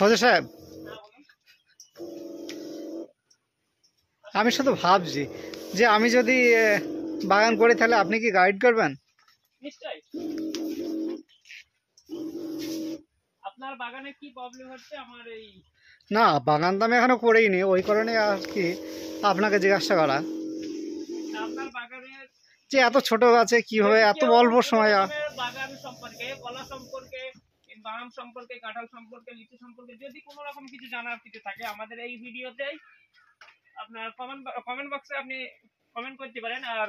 হুজুর সাহেব, আমি শুধু ভাবছি যে আমি যদি বাগান করি তাহলে আপনি কি গাইড করবেন? নিশ্চয়ই। আপনার বাগানে কি প্রবলেম হচ্ছে আমার এই? না, বাগান তো আমি এখনো করিনি, ওই কারণে আর কি আপনাকে জিজ্ঞাসা করা আপনার বাগানের যে এত ছোট গাছে কিভাবে যদি এত কেউ অল্প কোনো সময় রকমের বাগান সম্পর্কে, কলা সম্পর্কে, কিংবা আম সম্পর্কে, কাঁঠাল সম্পর্কে, লিচু সম্পর্কে যদি কোনো রকম কিছু জানার কিছু থাকে আমাদের এই ভিডিওতেই আপনার কমেন্ট বক্সে আপনি কমেন্ট করতে পারেন। আর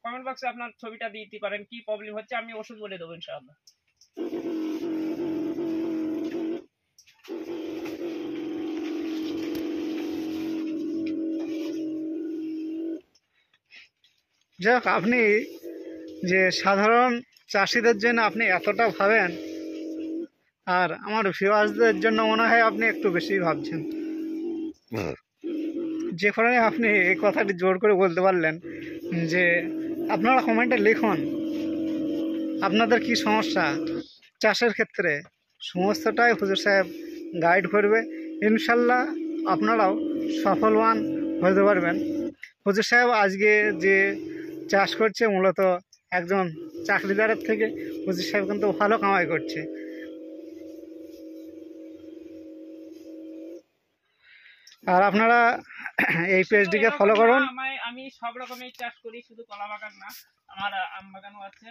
কমেন্ট বক্সে আপনার ছবিটা দিয়ে দিতে পারেন কি প্রবলেম হচ্ছে, আমি ওষুধ বলে দেবো ইনশাআল্লাহ। যাক, আপনি যে সাধারণ চাষিদের জন্য আপনি এতটা ভাবেন, আর আমার ভিউয়ার্সদের জন্য মনে হয় আপনি একটু বেশি ভাবছেন। যে কারণে আপনি এই কথাটি জোর করে বলতে পারলেন যে আপনারা কমেন্টে লিখুন আপনাদের কি সমস্যা চাষের ক্ষেত্রে, সমস্তটাই হুজুর সাহেব গাইড করবে। ইনশাল্লাহ আপনারাও সফলবান হতে পারবেন। হুজুর সাহেব আজকে যে চাষ করছে মূলত একজন চাকরিদারের থেকে হুজুর সাহেব কিন্তু ভালো কামাই করছে। আর আপনারা এই পেজটিকে ফলো করুন। আমি সব রকমের চাষ করি, শুধু কলা বাগান না, আমার আম বাগানও আছে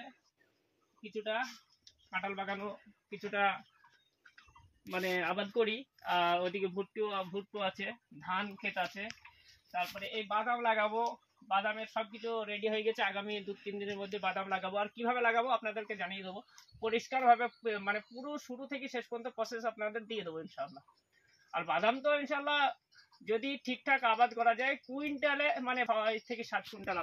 কিছুটা, কাঁঠাল বাগানও কিছুটা মানে আবাদ করি। আর ওদিকে ভুট্টো আছে, ধান ক্ষেত আছে। তারপরে এই বাদাম লাগাবো, বাদামের সবকিছু রেডি হয়ে গেছে, আগামী 2-3 দিনের মধ্যে বাদাম লাগাবো। আর কিভাবে লাগাবো আপনাদেরকে জানিয়ে দেবো পরিষ্কারভাবে, মানে পুরো শুরু থেকে শেষ পর্যন্ত প্রসেস আপনাদের দিয়ে দেবো ইনশাআল্লাহ। আর বাদাম তো ইনশাআল্লাহ যদি ঠিকঠাক আবাদ করা যায় কুইন্টালে মানে 5 থেকে 7 কুইন্টাল